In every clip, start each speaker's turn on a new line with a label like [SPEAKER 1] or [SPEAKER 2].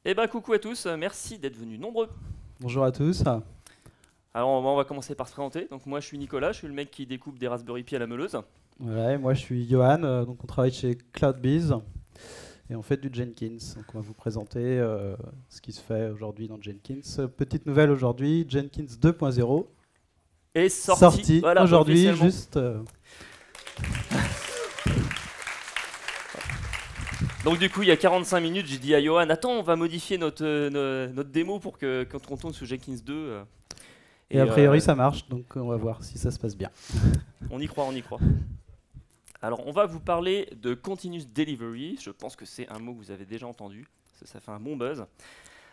[SPEAKER 1] Eh ben coucou à tous, merci d'être venus nombreux.
[SPEAKER 2] Bonjour à tous.
[SPEAKER 1] Alors on va commencer par se présenter. Donc moi je suis Nicolas, je suis le mec qui découpe des Raspberry Pi à la meuleuse.
[SPEAKER 2] Voilà, et moi je suis Johan, donc on travaille chez CloudBees et on fait du Jenkins. Donc on va vous présenter ce qui se fait aujourd'hui dans Jenkins. Petite nouvelle aujourd'hui, Jenkins 2.0
[SPEAKER 1] Et sorti,
[SPEAKER 2] sorti
[SPEAKER 1] voilà,
[SPEAKER 2] aujourd'hui,
[SPEAKER 1] officiellement.
[SPEAKER 2] juste.
[SPEAKER 1] Donc du coup il y a 45 minutes j'ai dit à Johan, attends on va modifier notre démo pour que quand on tourne sous Jenkins 2.
[SPEAKER 2] Et a priori ça marche, donc on va voir si ça se passe bien.
[SPEAKER 1] On y croit, on y croit. Alors on va vous parler de Continuous Delivery, je pense que c'est un mot que vous avez déjà entendu, ça fait un bon buzz.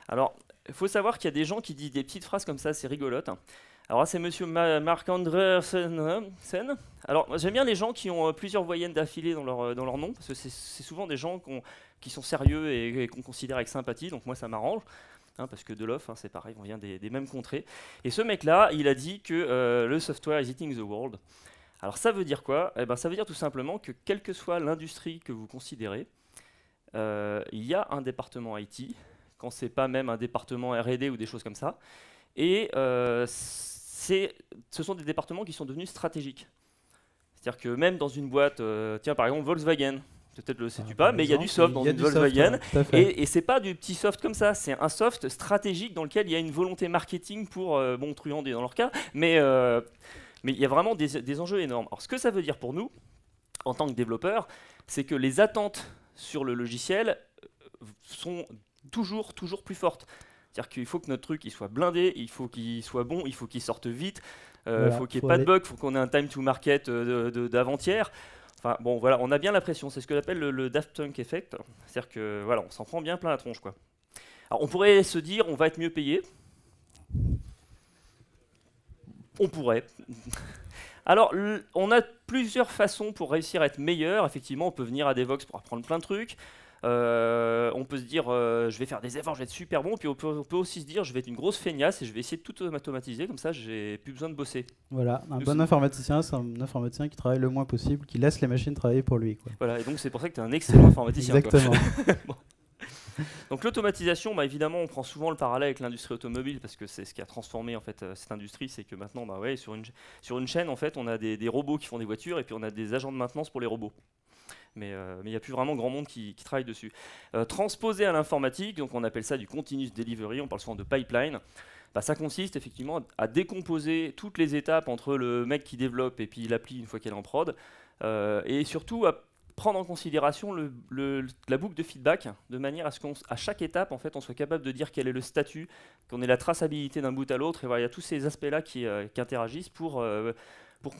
[SPEAKER 1] Alors il faut savoir qu'il y a des gens qui disent des petites phrases comme ça, c'est rigolote. Alors là, c'est monsieur Marc Andreessen. Alors j'aime bien les gens qui ont plusieurs voyelles d'affilée dans leur nom, parce que c'est souvent des gens qui sont sérieux et qu'on considère avec sympathie, donc moi ça m'arrange. Parce que Deloff, c'est pareil, on vient des mêmes contrées. Et ce mec-là, il a dit que le software is eating the world. Alors ça veut dire quoi? Eh ben, ça veut dire tout simplement que quelle que soit l'industrie que vous considérez, il y a un département IT, quand c'est pas même un département R&D ou des choses comme ça, et ce sont des départements qui sont devenus stratégiques. C'est-à-dire que même dans une boîte, tiens par exemple Volkswagen, peut-être le sais-tu pas, mais il y a du soft dans une Volkswagen, et c'est pas du petit soft comme ça, c'est un soft stratégique dans lequel il y a une volonté marketing pour, bon, truander dans leur cas, mais il y a vraiment des enjeux énormes. Alors ce que ça veut dire pour nous, en tant que développeurs, c'est que les attentes sur le logiciel sont toujours plus fortes. C'est-à-dire qu'il faut que notre truc il soit blindé, il faut qu'il soit bon, il faut qu'il sorte vite, il faut qu'il n'y ait pas de bug, il faut qu'on ait un time to market d'avant-hier. Enfin bon voilà, on a bien la pression, c'est ce que j'appelle le Daft Punk effect. C'est-à-dire que voilà, on s'en prend bien plein la tronche quoi. Alors on pourrait se dire on va être mieux payé. On pourrait. Alors, on a plusieurs façons pour réussir à être meilleur. Effectivement, on peut venir à Devoxx pour apprendre plein de trucs. On peut se dire, je vais faire des efforts, je vais être super bon. Puis on peut aussi se dire, je vais être une grosse feignasse et je vais essayer de tout automatiser. Comme ça, j'ai plus besoin de bosser.
[SPEAKER 2] Voilà, un bon informaticien, c'est un informaticien qui travaille le moins possible, qui laisse les machines travailler pour lui, quoi.
[SPEAKER 1] Voilà, et donc c'est pour ça que tu es un excellent informaticien.
[SPEAKER 2] Exactement.
[SPEAKER 1] Bon. Donc l'automatisation, bah, évidemment, on prend souvent le parallèle avec l'industrie automobile parce que c'est ce qui a transformé en fait cette industrie, c'est que maintenant, bah, ouais, sur une chaîne, en fait, on a des robots qui font des voitures et puis on a des agents de maintenance pour les robots. Mais il n'y a plus vraiment grand monde qui travaille dessus. Transposé à l'informatique, donc on appelle ça du continuous delivery, on parle souvent de pipeline. Bah, ça consiste effectivement à décomposer toutes les étapes entre le mec qui développe et puis l'appli une fois qu'elle est en prod, et surtout à prendre en considération la boucle de feedback de manière à ce qu'à chaque étape en fait on soit capable de dire quel est le statut, qu'on ait la traçabilité d'un bout à l'autre, et voilà, il y a tous ces aspects-là qui interagissent pour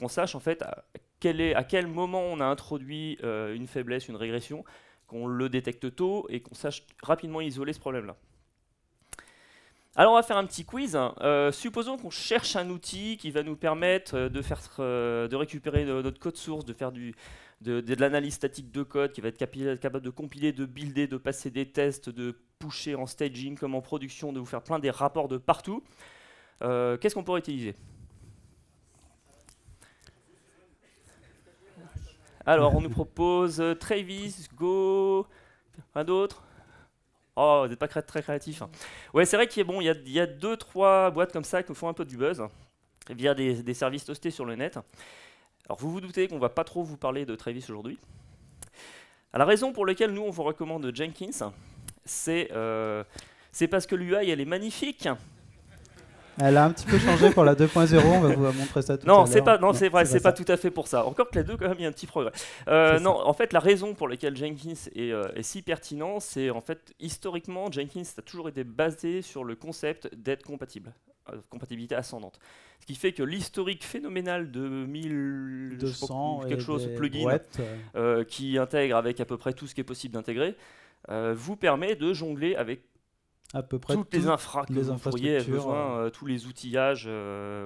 [SPEAKER 1] qu'on sache en fait à quel moment on a introduit une faiblesse, une régression, qu'on le détecte tôt et qu'on sache rapidement isoler ce problème-là. Alors on va faire un petit quiz. Supposons qu'on cherche un outil qui va nous permettre de récupérer notre code source, de faire de l'analyse statique de code, qui va être capable de compiler, de builder, de passer des tests, de pusher en staging comme en production, de vous faire plein des rapports de partout. Qu'est-ce qu'on pourrait utiliser? Alors on nous propose Travis, Go, un d'autre. Oh, vous n'êtes pas très créatif. Ouais, c'est vrai qu'il y a 2-3 boîtes comme ça qui nous font un peu du buzz via des services hostés sur le net. Alors vous vous doutez qu'on va pas trop vous parler de Travis aujourd'hui. La raison pour laquelle nous on vous recommande Jenkins, c'est parce que l'UI elle est magnifique.
[SPEAKER 2] Elle a un petit peu changé pour la 2.0, on va vous montrer ça tout à l'heure.
[SPEAKER 1] Non, c'est vrai, c'est pas tout à fait pour ça. Encore que la 2, quand même, il y a un petit progrès. Non, en fait, la raison pour laquelle Jenkins est si pertinent, c'est en fait, historiquement, Jenkins a toujours été basé sur le concept d'être compatible, compatibilité ascendante. Ce qui fait que l'historique phénoménal de
[SPEAKER 2] 1200
[SPEAKER 1] quelque chose, plugin, qui intègre avec à peu près tout ce qui est possible d'intégrer, vous permet de jongler avec
[SPEAKER 2] à peu près
[SPEAKER 1] toutes les infras que vous pourriez besoin, tous les outillages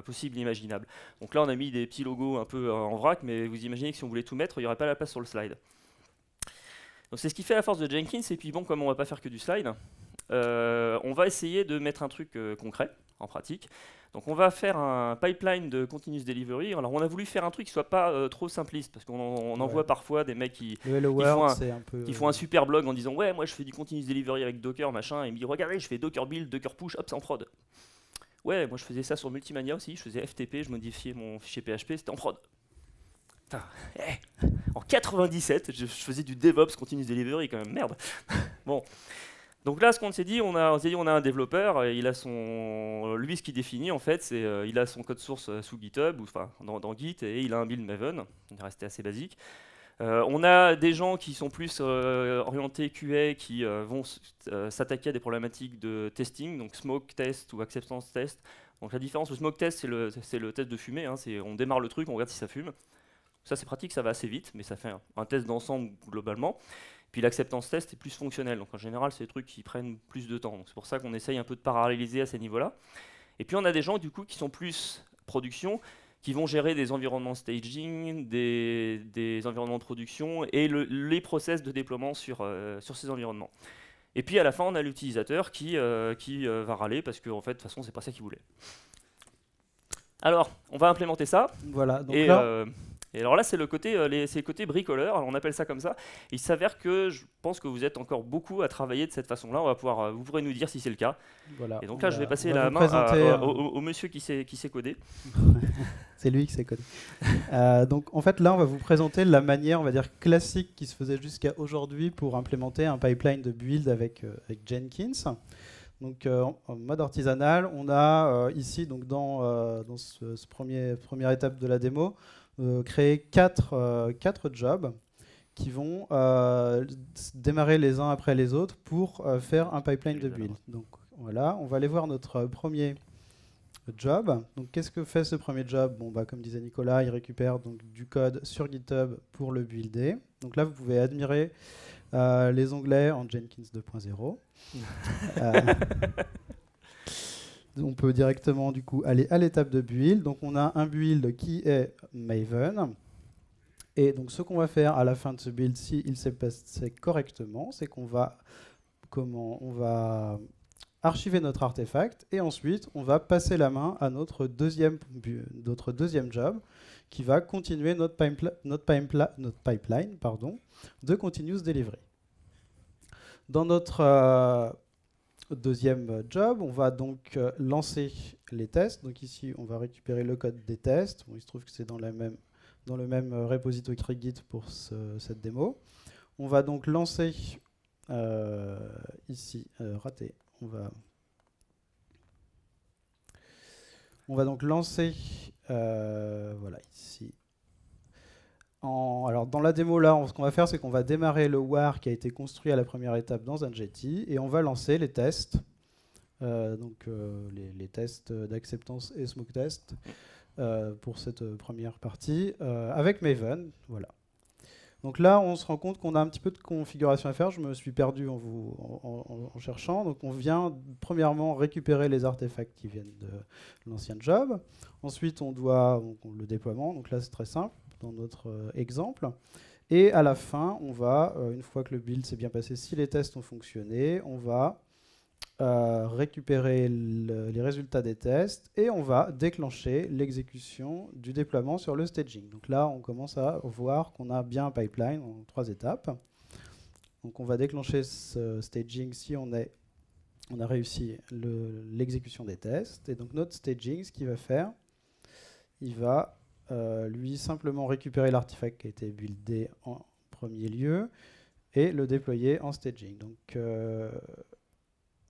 [SPEAKER 1] possibles et imaginables. Donc là, on a mis des petits logos un peu en vrac, mais vous imaginez que si on voulait tout mettre, il n'y aurait pas la place sur le slide. Donc c'est ce qui fait la force de Jenkins, et puis bon, comme on ne va pas faire que du slide, on va essayer de mettre un truc concret. en pratique. Donc on va faire un pipeline de continuous delivery. Alors on a voulu faire un truc qui soit pas trop simpliste, parce qu'on en voit parfois des mecs qui
[SPEAKER 2] Le Hello World, c'est un peu...
[SPEAKER 1] font un super blog en disant ouais moi je fais du continuous delivery avec Docker machin, et il me dit regardez je fais Docker build, Docker push, hop c'est en prod. Ouais moi je faisais ça sur Multimania aussi, je faisais FTP, je modifiais mon fichier PHP, c'était en prod. Putain, en 97 je faisais du DevOps continuous delivery quand même, merde. Bon. Donc là, ce qu'on s'est dit, on a un développeur, il a lui ce qu'il définit en fait, c'est il a son code source sous GitHub, ou enfin dans Git, et il a un build Maven. Il est resté assez basique. On a des gens qui sont plus orientés QA, qui vont s'attaquer à des problématiques de testing, donc smoke test ou acceptance test. Donc la différence, le smoke test, c'est le test de fumée. On démarre le truc, on regarde si ça fume. Ça c'est pratique, ça va assez vite, mais ça fait un test d'ensemble globalement. Puis l'acceptance test est plus fonctionnel, donc en général c'est des trucs qui prennent plus de temps. C'est pour ça qu'on essaye un peu de paralléliser à ces niveaux-là. Et puis on a des gens du coup qui sont plus production, qui vont gérer des environnements staging, des environnements de production et les process de déploiement sur ces environnements. Et puis à la fin on a l'utilisateur qui va râler parce qu'en fait de toute façon c'est pas ça qu'il voulait. Alors on va implémenter ça.
[SPEAKER 2] Voilà, donc là...
[SPEAKER 1] Et alors là, c'est le côté bricoleur, alors on appelle ça comme ça. Il s'avère que je pense que vous êtes encore beaucoup à travailler de cette façon-là. Vous pourrez nous dire si c'est le cas.
[SPEAKER 2] Voilà,
[SPEAKER 1] et donc là, je vais passer la main au monsieur qui sait coder.
[SPEAKER 2] C'est lui qui sait coder. Donc en fait, là, on va vous présenter la manière, on va dire, classique qui se faisait jusqu'à aujourd'hui pour implémenter un pipeline de build avec Jenkins. Donc en mode artisanal, on a ici, donc dans ce première étape de la démo, créer quatre jobs qui vont démarrer les uns après les autres pour faire un pipeline de build. Donc voilà, on va aller voir notre premier job. Donc qu'est-ce que fait ce premier job? Bon, bah, comme disait Nicolas, il récupère donc du code sur GitHub pour le builder. Donc là, vous pouvez admirer les onglets en Jenkins 2.0. On peut directement du coup aller à l'étape de build. Donc on a un build qui est Maven. Et donc ce qu'on va faire à la fin de ce build, s'il s'est passé correctement, c'est qu'on va archiver notre artefact et ensuite on va passer la main à notre deuxième job qui va continuer notre pipeline de continuous delivery. Dans notre deuxième job, on va donc lancer les tests. Donc ici, on va récupérer le code des tests. Bon, il se trouve que c'est dans le même repository Git pour cette démo. On va donc lancer ici, raté. On va donc lancer, voilà, ici. Alors dans la démo là, ce qu'on va faire, c'est qu'on va démarrer le war qui a été construit à la première étape dans un Jetty et on va lancer les tests, les tests d'acceptance et smoke test pour cette première partie avec Maven. Voilà. Donc là, on se rend compte qu'on a un petit peu de configuration à faire. Je me suis perdu en cherchant. Donc on vient premièrement récupérer les artefacts qui viennent de l'ancien job. Ensuite, on doit le déploiement. Donc là, c'est très simple dans notre exemple. Et à la fin, on va, une fois que le build s'est bien passé, si les tests ont fonctionné, on va récupérer les résultats des tests et on va déclencher l'exécution du déploiement sur le staging. Donc là, on commence à voir qu'on a bien un pipeline en 3 étapes. Donc on va déclencher ce staging si on a réussi l'exécution des tests. Et donc notre staging, ce qu'il va faire, il va lui simplement récupérer l'artefact qui a été buildé en premier lieu et le déployer en staging. Donc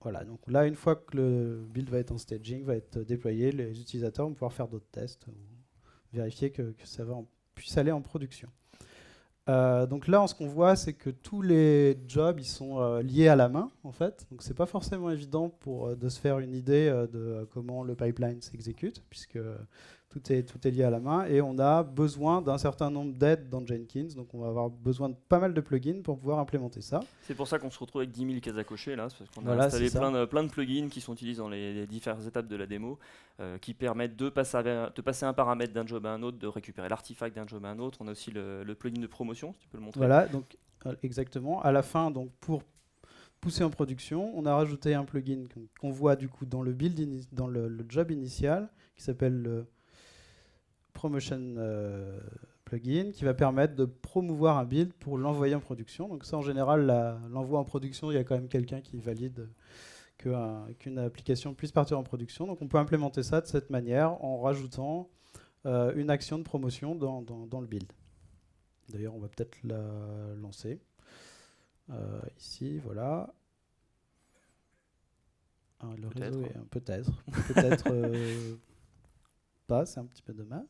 [SPEAKER 2] voilà, donc là, une fois que le build va être en staging, va être déployé, les utilisateurs vont pouvoir faire d'autres tests, vérifier que ça puisse aller en production. Donc là, ce qu'on voit, c'est que tous les jobs ils sont liés à la main, en fait. Donc c'est pas forcément évident de se faire une idée de comment le pipeline s'exécute, puisque tout est lié à la main. Et on a besoin d'un certain nombre d'aides dans Jenkins. Donc on va avoir besoin de pas mal de plugins pour pouvoir implémenter ça.
[SPEAKER 1] C'est pour ça qu'on se retrouve avec 10 000 cases à cocher, là, parce qu'on a
[SPEAKER 2] installé
[SPEAKER 1] plein de plugins qui sont utilisés dans les différentes étapes de la démo, qui permettent de passer un paramètre d'un job à un autre, de récupérer l'artefact d'un job à un autre. On a aussi le plugin de promotion, si tu peux le montrer.
[SPEAKER 2] Voilà, donc exactement. À la fin, donc pour poussé en production. On a rajouté un plugin qu'on voit du coup dans le build, dans le job initial, qui s'appelle le Promotion plugin, qui va permettre de promouvoir un build pour l'envoyer en production. Donc ça, en général, l'envoi en production, il y a quand même quelqu'un qui valide qu'une application puisse partir en production. Donc on peut implémenter ça de cette manière en rajoutant une action de promotion dans le build. D'ailleurs, on va peut-être la lancer. Ici, voilà. Le réseau est peut-être pas, c'est un petit peu dommage.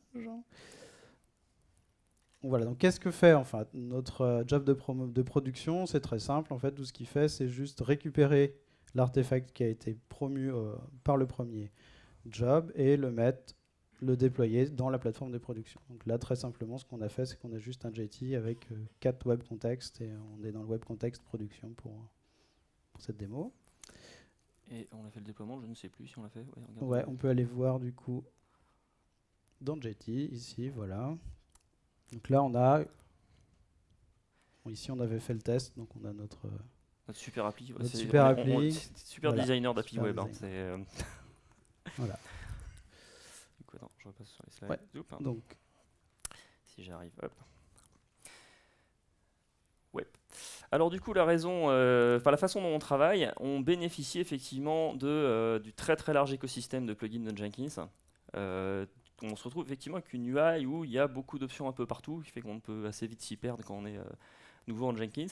[SPEAKER 2] Voilà, donc qu'est-ce que fait enfin notre job de production? C'est très simple, en fait, tout ce qu'il fait, c'est juste récupérer l'artefact qui a été promu par le premier job et le déployer dans la plateforme de production. Donc là, très simplement, ce qu'on a fait, c'est qu'on a juste un JT avec 4 web contextes et on est dans le web context production pour cette démo.
[SPEAKER 1] Et on a fait le déploiement, je ne sais plus si on l'a fait.
[SPEAKER 2] Ouais, on peut aller voir du coup dans JT, ici, voilà. Donc là, on a... Bon, ici, on avait fait le test, donc on a notre
[SPEAKER 1] super appli.
[SPEAKER 2] Notre super appli.
[SPEAKER 1] Super voilà, designer d'appli web. Hein,
[SPEAKER 2] voilà.
[SPEAKER 1] Du coup, attends, je repasse sur les slides.
[SPEAKER 2] Ouais.
[SPEAKER 1] Oups, hein.
[SPEAKER 2] Donc,
[SPEAKER 1] si j'arrive, hop. Ouais. Alors du coup, la façon dont on travaille, on bénéficie effectivement du très très large écosystème de plugins de Jenkins. On se retrouve effectivement avec une UI où il y a beaucoup d'options un peu partout, qui fait qu'on peut assez vite s'y perdre quand on est nouveau en Jenkins.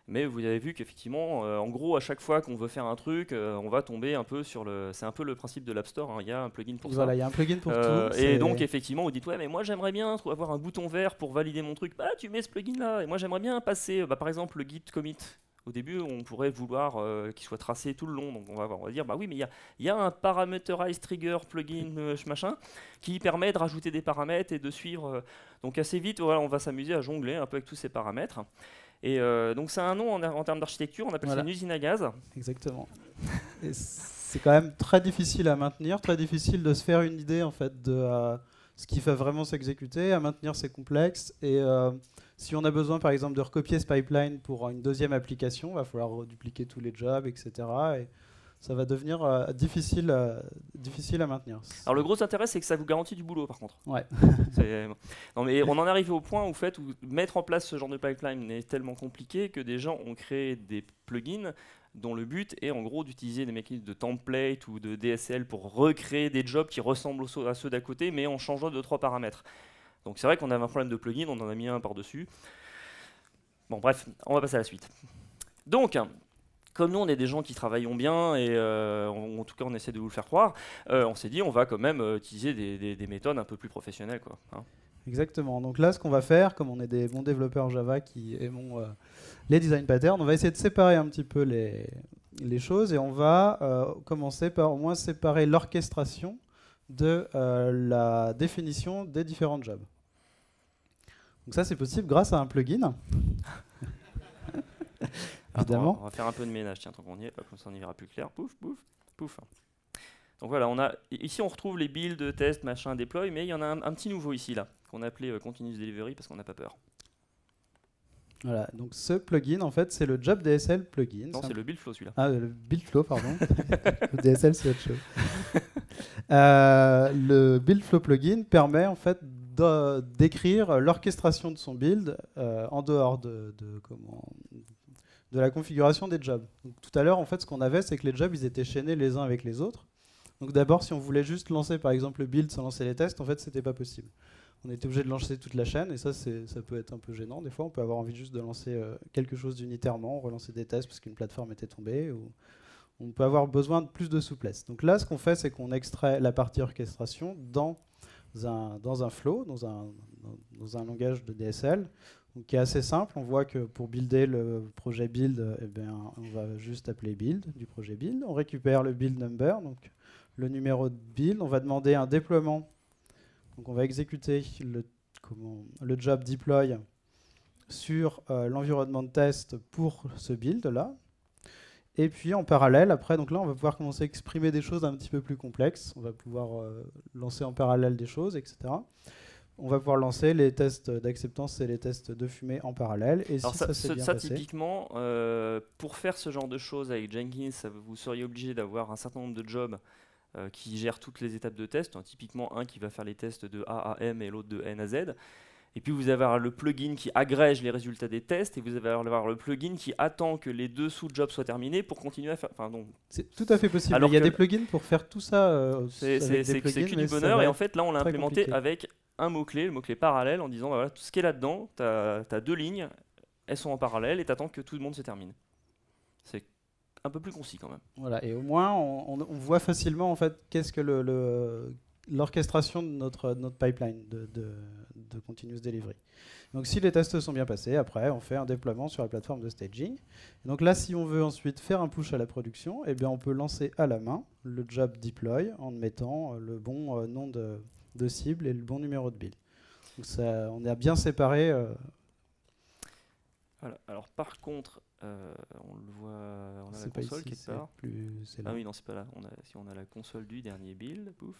[SPEAKER 1] Mais vous avez vu qu'effectivement, en gros, à chaque fois qu'on veut faire un truc, on va tomber un peu sur le... C'est un peu le principe de l'App Store, hein. Il y a un plugin pour ça.
[SPEAKER 2] Voilà, il y a un plugin pour tout.
[SPEAKER 1] Et donc, effectivement, vous dites, ouais, mais moi, j'aimerais bien avoir un bouton vert pour valider mon truc. Bah, tu mets ce plugin-là. Et moi, j'aimerais bien passer, par exemple, le git commit. Au début, on pourrait vouloir qu'il soit tracé tout le long. Donc, on va dire, bah oui, mais il y a un parameterize trigger plugin machin qui permet de rajouter des paramètres et de suivre. Donc, assez vite, voilà, on va s'amuser à jongler un peu avec tous ces paramètres. Et donc c'est un nom en termes d'architecture, on appelle ça une usine à gaz.
[SPEAKER 2] Exactement. Et c'est quand même très difficile à maintenir, très difficile de se faire une idée en fait de ce qui fait vraiment s'exécuter. À maintenir, c'est complexe. Et si on a besoin par exemple de recopier ce pipeline pour une deuxième application, il va falloir redupliquer tous les jobs, etc. Et ça va devenir difficile à maintenir.
[SPEAKER 1] Alors le gros intérêt, c'est que ça vous garantit du boulot, par contre.
[SPEAKER 2] Ouais.
[SPEAKER 1] Non, mais on en est arrivé au point où mettre en place ce genre de pipeline est tellement compliqué que des gens ont créé des plugins dont le but est en gros d'utiliser des mécanismes de template ou de DSL pour recréer des jobs qui ressemblent à ceux d'à côté, mais en changeant 2-3 paramètres. Donc c'est vrai qu'on avait un problème de plugin, on en a mis un par-dessus. Bon bref, on va passer à la suite. Donc, comme nous, on est des gens qui travaillons bien, et en tout cas, on essaie de vous le faire croire, on s'est dit, on va quand même utiliser des méthodes un peu plus professionnelles, quoi, hein.
[SPEAKER 2] Exactement. Donc là, ce qu'on va faire, comme on est des bons développeurs Java qui aimons les design patterns, on va essayer de séparer un petit peu les choses, et on va commencer par au moins séparer l'orchestration de la définition des différents jobs. Donc ça, c'est possible grâce à un plugin. Évidemment.
[SPEAKER 1] On va faire un peu de ménage, tiens, tant qu'on y est, comme ça on y verra plus clair. Pouf, pouf, pouf. Donc voilà, ici on retrouve les builds, tests, machin, deploy, mais il y en a un petit nouveau ici, là, qu'on a appelé Continuous Delivery parce qu'on n'a pas peur.
[SPEAKER 2] Voilà, donc ce plugin, en fait, c'est le Job DSL plugin.
[SPEAKER 1] Non, c'est le build flow celui-là.
[SPEAKER 2] Ah, le build flow, pardon. Le DSL, c'est autre chose. Le build flow plugin permet en fait d'écrire l'orchestration de son build en dehors de la configuration des jobs. Donc, tout à l'heure, en fait, ce qu'on avait, c'est que les jobs, ils étaient chaînés les uns avec les autres. Donc d'abord, si on voulait juste lancer, par exemple, le build sans lancer les tests, en fait, c'était pas possible. On était obligé de lancer toute la chaîne, et ça peut être un peu gênant. Des fois, on peut avoir envie juste de lancer quelque chose d'unitairement, relancer des tests parce qu'une plateforme était tombée, ou on peut avoir besoin de plus de souplesse. Donc là, ce qu'on fait, c'est qu'on extrait la partie orchestration dans un flow, dans un langage de DSL, donc qui est assez simple. On voit que pour builder le projet build, on va juste appeler build du projet build. On récupère le build number, donc le numéro de build. On va demander un déploiement. Donc on va exécuter le job deploy sur l'environnement de test pour ce build-là. Et puis en parallèle, après, donc là, on va pouvoir commencer à exprimer des choses un petit peu plus complexes. On va pouvoir lancer en parallèle des choses, etc. on va pouvoir lancer les tests d'acceptance et les tests de fumée en parallèle. Et
[SPEAKER 1] Alors
[SPEAKER 2] si ça s'est bien
[SPEAKER 1] ça,
[SPEAKER 2] passé,
[SPEAKER 1] typiquement, pour faire ce genre de choses avec Jenkins, vous seriez obligé d'avoir un certain nombre de jobs qui gèrent toutes les étapes de test. Hein, typiquement, un qui va faire les tests de A à M et l'autre de N à Z. Et puis vous allez avoir le plugin qui agrège les résultats des tests et vous allez avoir le plugin qui attend que les deux sous-jobs soient terminés pour continuer à faire. Enfin, donc,
[SPEAKER 2] c'est tout à fait possible.
[SPEAKER 1] Alors
[SPEAKER 2] Il y a
[SPEAKER 1] que
[SPEAKER 2] des plugins pour faire tout ça.
[SPEAKER 1] c'est que du bonheur. Et en fait, là, on l'a implémenté avec un mot-clé, le mot-clé parallèle, en disant bah, voilà, tout ce qui est là-dedans, tu as deux lignes, elles sont en parallèle et tu attends que tout le monde se termine. C'est un peu plus concis quand même.
[SPEAKER 2] Voilà, et au moins, on voit facilement en fait qu'est-ce que l'orchestration de notre pipeline de continuous delivery. Donc si les tests sont bien passés, après on fait un déploiement sur la plateforme de staging. Et donc là, si on veut ensuite faire un push à la production, eh bien on peut lancer à la main le job deploy en mettant le bon nom de cible et le bon numéro de build. Donc ça, on a bien séparé.
[SPEAKER 1] Voilà. Alors par contre, on le voit, on a la
[SPEAKER 2] pas
[SPEAKER 1] console
[SPEAKER 2] ici,
[SPEAKER 1] quelque part.
[SPEAKER 2] c'est là.
[SPEAKER 1] Ah oui, non, c'est pas là. Si on a la console du dernier build, pouf.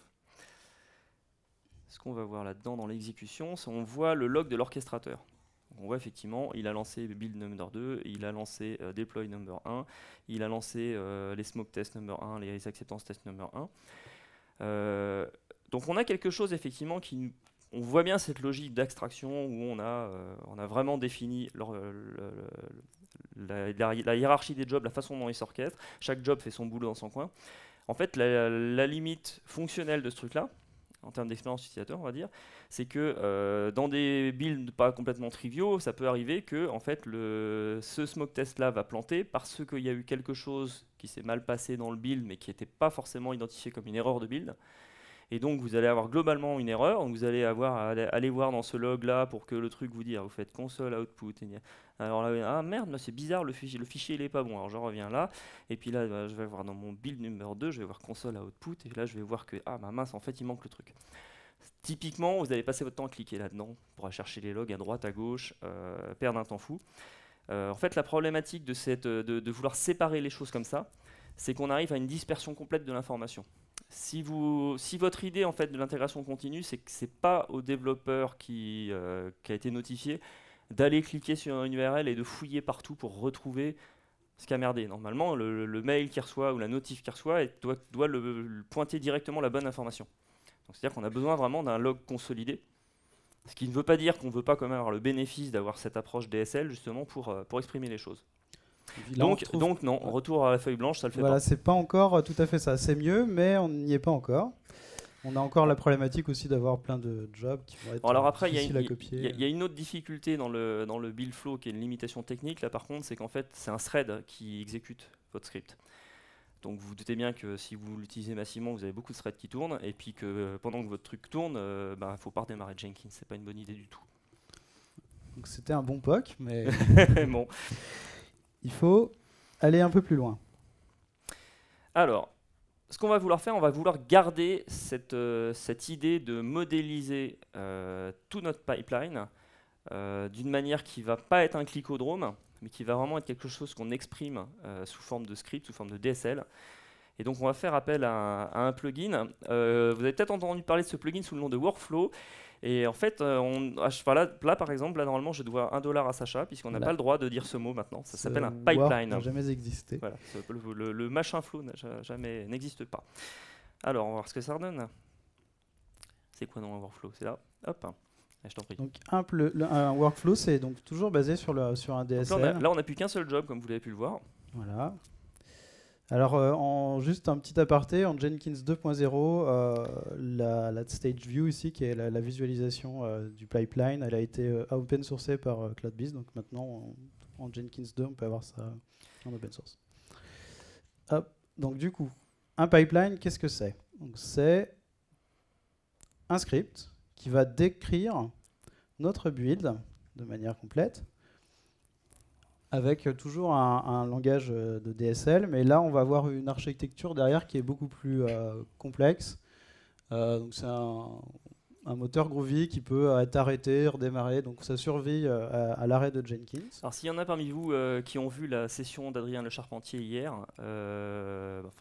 [SPEAKER 1] Ce qu'on va voir là-dedans dans l'exécution, c'est on voit le log de l'orchestrateur. On voit effectivement, il a lancé build number 2, il a lancé deploy number 1, il a lancé les smoke test number 1, les acceptance test number 1. Donc on a quelque chose effectivement qui... On voit bien cette logique d'abstraction où on a vraiment défini la hiérarchie des jobs, la façon dont ils s'orchestrent. Chaque job fait son boulot dans son coin. En fait, la limite fonctionnelle de ce truc-là, en termes d'expérience utilisateur, on va dire, c'est que dans des builds pas complètement triviaux, ça peut arriver que en fait, ce smoke test-là va planter parce qu'il y a eu quelque chose qui s'est mal passé dans le build, mais qui n'était pas forcément identifié comme une erreur de build. Et donc vous allez avoir globalement une erreur, donc vous allez avoir à aller voir dans ce log là pour que le truc vous dise, vous faites console output, alors là, ah merde, c'est bizarre, le fichier il est pas bon, alors je reviens là, et puis là je vais voir dans mon build numéro 2, je vais voir console output, et là je vais voir que, ah bah mince, en fait il manque le truc. Typiquement, vous allez passer votre temps à cliquer là-dedans, pour aller chercher les logs à droite, à gauche, perdre un temps fou. En fait la problématique de vouloir séparer les choses comme ça, c'est qu'on arrive à une dispersion complète de l'information. Si votre idée en fait de l'intégration continue, c'est que c'est pas au développeur qui a été notifié d'aller cliquer sur une URL et de fouiller partout pour retrouver ce qui a merdé. Normalement, le mail qu'il reçoit ou la notif qu'il reçoit doit le pointer directement la bonne information. Donc c'est-à-dire qu'on a besoin vraiment d'un log consolidé. Ce qui ne veut pas dire qu'on ne veut pas quand même avoir le bénéfice d'avoir cette approche DSL justement pour exprimer les choses.
[SPEAKER 2] Là,
[SPEAKER 1] donc non, retour à la feuille blanche, ça le fait
[SPEAKER 2] voilà,
[SPEAKER 1] pas.
[SPEAKER 2] c'est pas encore tout à fait ça. C'est mieux, mais on n'y est pas encore. On a encore la problématique aussi d'avoir plein de jobs qui vont être difficiles à copier.
[SPEAKER 1] Il y a une autre difficulté dans le build flow qui est une limitation technique. Là par contre, c'est qu'en fait, c'est un thread qui exécute votre script. Donc vous vous doutez bien que si vous l'utilisez massivement, vous avez beaucoup de threads qui tournent, et puis que pendant que votre truc tourne, il faut pas redémarrer Jenkins, c'est pas une bonne idée du tout.
[SPEAKER 2] Donc c'était un bon POC, mais
[SPEAKER 1] bon.
[SPEAKER 2] Il faut aller un peu plus loin.
[SPEAKER 1] Alors, ce qu'on va vouloir faire, on va vouloir garder cette idée de modéliser tout notre pipeline d'une manière qui ne va pas être un clicodrome, mais qui va vraiment être quelque chose qu'on exprime sous forme de script, sous forme de DSL. Et donc on va faire appel à un plugin. Vous avez peut-être entendu parler de ce plugin sous le nom de Workflow. Et en fait, là par exemple, là normalement je dois $1 à Sacha, puisqu'on n'a pas le droit de dire ce mot maintenant. Ça s'appelle un pipeline.
[SPEAKER 2] n'a jamais existé.
[SPEAKER 1] Voilà, le machin flow n'existe pas. Alors, on va voir ce que ça redonne. C'est quoi dans un workflow? C'est là. Hop. Je t'en prie.
[SPEAKER 2] Donc un workflow, c'est donc toujours basé sur un DSL.
[SPEAKER 1] Là, on n'a plus qu'un seul job, comme vous l'avez pu le voir.
[SPEAKER 2] Voilà. Alors, juste un petit aparté, en Jenkins 2.0, la stage view ici, qui est la visualisation du pipeline, elle a été open sourcée par CloudBees. Donc maintenant, en Jenkins 2, on peut avoir ça en open source. Hop. Donc du coup, un pipeline, qu'est-ce que c'est? C'est un script qui va décrire notre build de manière complète, avec toujours un langage de DSL, mais là on va avoir une architecture derrière qui est beaucoup plus complexe. Donc c'est un un moteur Groovy qui peut être arrêté, redémarrer, donc ça survit à l'arrêt de Jenkins.
[SPEAKER 1] Alors s'il y en a parmi vous qui ont vu la session d'Adrien Le Charpentier hier,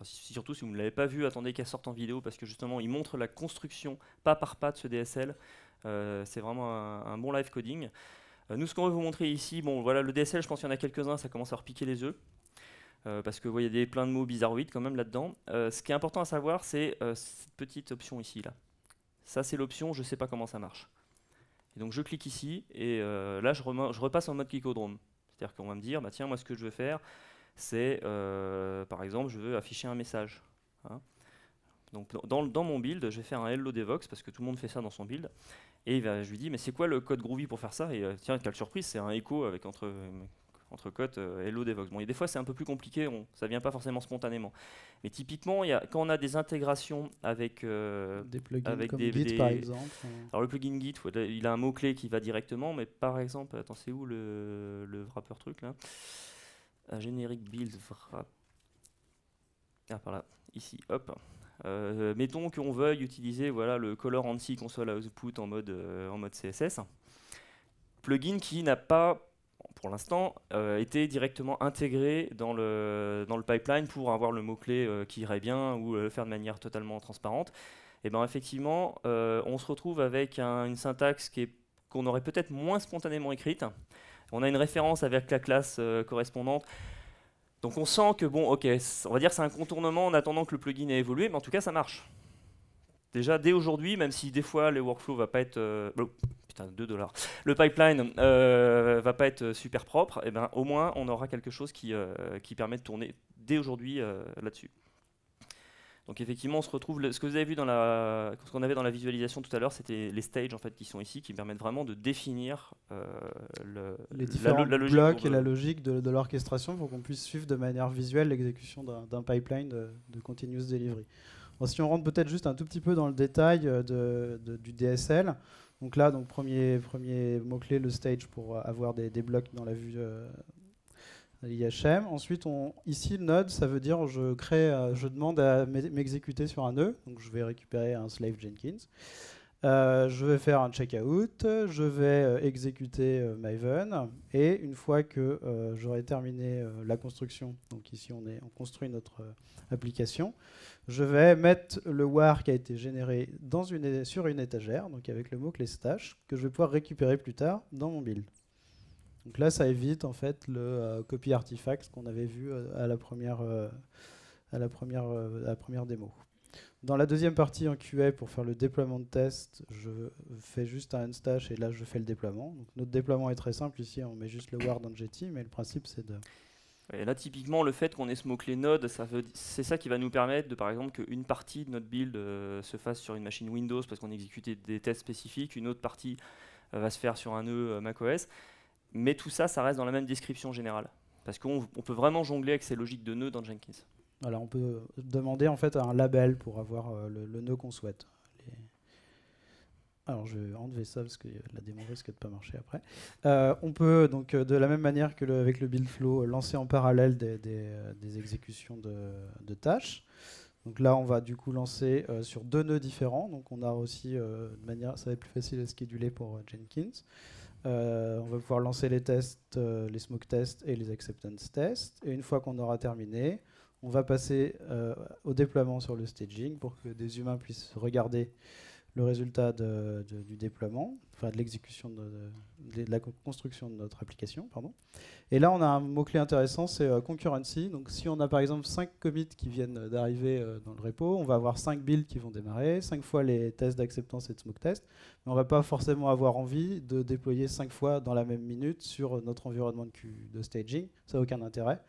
[SPEAKER 1] surtout si vous ne l'avez pas vu, attendez qu'elle sorte en vidéo parce que justement il montre la construction pas par pas de ce DSL. C'est vraiment un bon live coding. Nous ce qu'on veut vous montrer ici, bon voilà le DSL, je pense qu'il y en a quelques-uns, ça commence à repiquer les œufs. Parce que vous voyez plein de mots bizarroïdes quand même là-dedans. Ce qui est important à savoir, c'est cette petite option ici. Là. Ça, c'est l'option « Je ne sais pas comment ça marche ». Et donc, je clique ici, et là, je repasse en mode clicodrome. C'est-à-dire qu'on va me dire, bah, tiens, moi, ce que je veux faire, c'est, par exemple, je veux afficher un message. Hein. Donc, dans mon build, je vais faire un hello devox, parce que tout le monde fait ça dans son build. Et je lui dis, mais c'est quoi le code Groovy pour faire ça? Et tiens, quelle surprise, c'est un echo avec entre cotes hello devox. Bon, et des fois c'est un peu plus compliqué, ça vient pas forcément spontanément. Mais typiquement, quand on a des intégrations avec
[SPEAKER 2] des plugins
[SPEAKER 1] avec
[SPEAKER 2] comme Git par exemple.
[SPEAKER 1] Alors le plugin Git, il a un mot clé qui va directement, mais par exemple, attends, c'est où le wrapper truc là? Générique build wrap. Ah par là, ici, hop. Mettons qu'on veuille utiliser voilà le color ANSI console output en mode CSS. Plugin qui n'a pas pour l'instant, été directement intégré dans le pipeline pour avoir le mot-clé qui irait bien ou le faire de manière totalement transparente. Et bien effectivement, on se retrouve avec une syntaxe qu'on aurait peut-être moins spontanément écrite. On a une référence avec la classe correspondante. Donc on sent que, bon, ok, on va dire que c'est un contournement en attendant que le plugin ait évolué, mais en tout cas ça marche. Déjà, dès aujourd'hui, même si des fois le workflow va pas être... putain, 2 $. Le pipeline va pas être super propre, et ben, au moins on aura quelque chose qui permet de tourner dès aujourd'hui là-dessus. Donc effectivement, on se retrouve... ce que vous avez vu ce qu'on avait dans la visualisation tout à l'heure, c'était les stages en fait, qui sont ici, qui permettent vraiment de définir
[SPEAKER 2] les différents blocs et la logique de l'orchestration pour qu'on puisse suivre de manière visuelle l'exécution d'un pipeline de continuous delivery. Bon, si on rentre peut-être juste un tout petit peu dans le détail du DSL, donc là, premier mot-clé, le stage pour avoir des blocs dans la vue IHM. Ensuite, ici, le node, ça veut dire je demande à m'exécuter sur un nœud, donc je vais récupérer un slave Jenkins. Je vais faire un checkout, je vais exécuter Maven, et une fois que j'aurai terminé la construction, donc ici on construit notre application, je vais mettre le war qui a été généré sur une étagère, donc avec le mot-clé stash, que je vais pouvoir récupérer plus tard dans mon build. Donc là, ça évite en fait le copy artifact qu'on avait vu à la première démo. Dans la deuxième partie en QA, pour faire le déploiement de test, je fais juste un unstash et là je fais le déploiement. Donc notre déploiement est très simple, ici on met juste le war dans Jetty, mais le principe c'est de...
[SPEAKER 1] Et là typiquement le fait qu'on ait ce mot-clé node, c'est ça qui va nous permettre de par exemple qu'une partie de notre build se fasse sur une machine Windows parce qu'on exécutait des tests spécifiques, une autre partie va se faire sur un nœud macOS, mais tout ça, ça reste dans la même description générale. Parce qu'on peut vraiment jongler avec ces logiques de nœuds dans Jenkins.
[SPEAKER 2] Alors on peut demander en fait un label pour avoir le nœud qu'on souhaite. Alors je vais enlever ça parce que la démo risque de ne pas marcher après. On peut donc de la même manière avec le build flow lancer en parallèle des exécutions de tâches. Donc là on va du coup lancer sur 2 nœuds différents. Donc on a aussi de manière, ça va être plus facile à scheduler pour Jenkins. On va pouvoir lancer les tests, les smoke tests et les acceptance tests. Et une fois qu'on aura terminé, on va passer au déploiement sur le staging pour que des humains puissent regarder le résultat du déploiement, enfin de l'exécution de la construction de notre application. Pardon. Et là, on a un mot-clé intéressant, c'est concurrency. Donc si on a par exemple 5 commits qui viennent d'arriver dans le repo, on va avoir 5 builds qui vont démarrer, 5 fois les tests d'acceptance et de smoke test, mais on ne va pas forcément avoir envie de déployer 5 fois dans la même minute sur notre environnement de staging. Ça n'a aucun intérêt.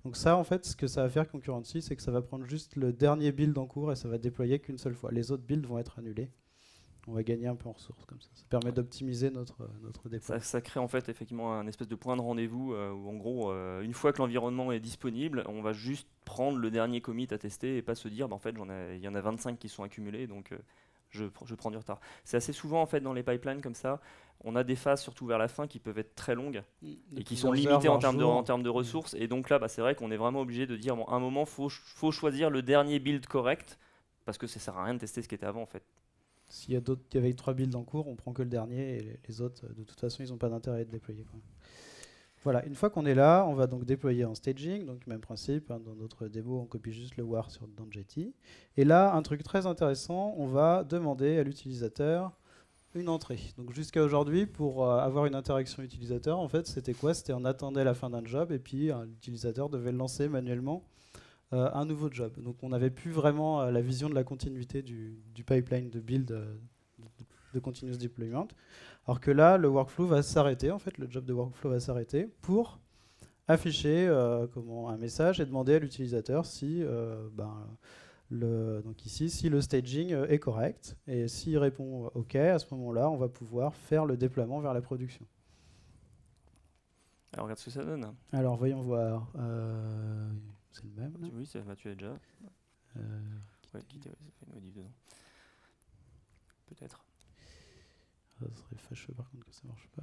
[SPEAKER 2] Donc ça, en fait, ce que ça va faire concurrency, c'est que ça va prendre juste le dernier build en cours et ça va déployer qu'une seule fois. Les autres builds vont être annulés. On va gagner un peu en ressources comme ça. Ça permet d'optimiser notre déploiement.
[SPEAKER 1] Ça crée en fait effectivement un espèce de point de rendez-vous où en gros, une fois que l'environnement est disponible, on va juste prendre le dernier commit à tester et pas se dire, bah, en fait, il y en a 25 qui sont accumulés, donc je prends du retard. C'est assez souvent en fait dans les pipelines comme ça. On a des phases, surtout vers la fin, qui peuvent être très longues et qui sont limitées en termes de ressources. Et donc là, bah, c'est vrai qu'on est vraiment obligé de dire, bon, à un moment, faut choisir le dernier build correct parce que ça sert à rien de tester ce qui était avant en fait.
[SPEAKER 2] S'il y a d'autres, avec 3 builds en cours, on prend que le dernier et les autres, de toute façon, ils n'ont pas d'intérêt à être déployés, quoi. Voilà, une fois qu'on est là, on va donc déployer en staging, donc même principe, hein, dans notre démo, on copie juste le war dans JT. Et là, un truc très intéressant, on va demander à l'utilisateur une entrée. Donc jusqu'à aujourd'hui, pour avoir une interaction utilisateur, en fait, c'était quoi? C'était on attendait la fin d'un job et puis l'utilisateur devait lancer manuellement un nouveau job. Donc on n'avait plus vraiment la vision de la continuité du pipeline de build de continuous deployment. Alors que là, le workflow va s'arrêter, en fait, le job de workflow va s'arrêter pour afficher un message et demander à l'utilisateur si, donc ici, si le staging est correct. Et s'il répond OK, à ce moment-là, on va pouvoir faire le déploiement vers la production.
[SPEAKER 1] Alors regarde ce que ça donne.
[SPEAKER 2] Alors voyons voir. C'est le même. Là.
[SPEAKER 1] Oui, tu l'as déjà. Ouais, ça fait une modif dedans. Peut-être.
[SPEAKER 2] Ça serait fâcheux par contre que ça marche pas.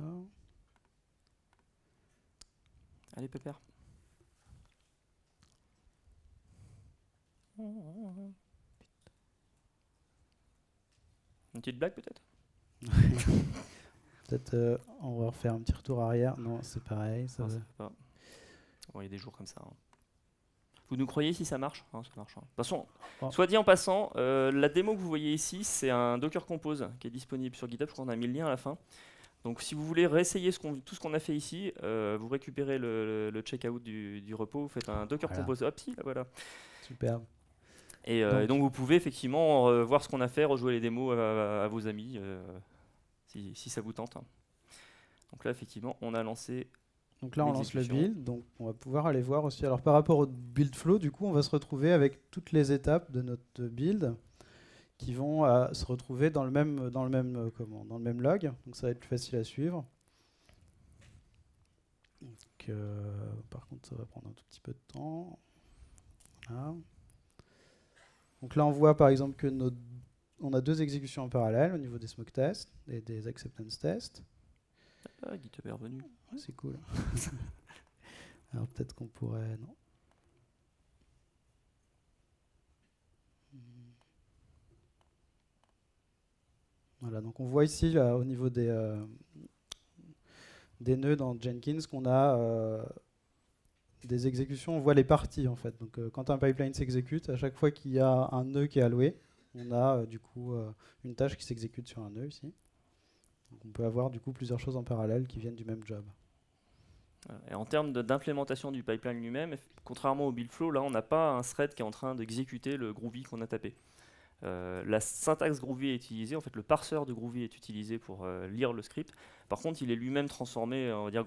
[SPEAKER 1] Allez, Pépère. Une petite blague peut-être.
[SPEAKER 2] Peut-être on va refaire un petit retour arrière. Non, c'est pareil. Ça
[SPEAKER 1] non, ça fait pas. Bon, il y a des jours comme ça. Hein. Vous nous croyez si ça marche? Ça marche. Hein. De toute façon, soit dit en passant, la démo que vous voyez ici, c'est un Docker Compose qui est disponible sur GitHub. Je crois qu'on a mis le lien à la fin. Donc si vous voulez réessayer tout ce qu'on a fait ici, vous récupérez le checkout du repo, vous faites un Docker Compose. Hop, si, là, voilà.
[SPEAKER 2] Superbe.
[SPEAKER 1] Et donc vous pouvez effectivement voir ce qu'on a fait, rejouer les démos à vos amis, si ça vous tente. Hein. Donc là, effectivement, on a lancé...
[SPEAKER 2] Donc là, on lance le build, donc on va pouvoir aller voir aussi. Alors par rapport au build flow, du coup, on va se retrouver avec toutes les étapes de notre build qui vont se retrouver dans le même log. Donc ça va être plus facile à suivre. Donc, par contre, ça va prendre un tout petit peu de temps. Voilà. Donc là, on voit par exemple que on a 2 exécutions en parallèle au niveau des smoke tests et des acceptance tests.
[SPEAKER 1] Ah, GitHub est revenu.
[SPEAKER 2] Ouais, c'est cool. Alors peut-être qu'on pourrait... Non. Voilà, donc on voit ici, là, au niveau des nœuds dans Jenkins, qu'on a des exécutions, on voit les parties en fait. Donc quand un pipeline s'exécute, à chaque fois qu'il y a un nœud qui est alloué, on a du coup une tâche qui s'exécute sur un nœud ici. Donc on peut avoir du coup plusieurs choses en parallèle qui viennent du même job.
[SPEAKER 1] Et en termes d'implémentation du pipeline lui-même, contrairement au build flow, là on n'a pas un thread qui est en train d'exécuter le Groovy qu'on a tapé. La syntaxe Groovy est utilisée, en fait le parseur de Groovy est utilisé pour lire le script. Par contre, il est lui-même transformé, on va dire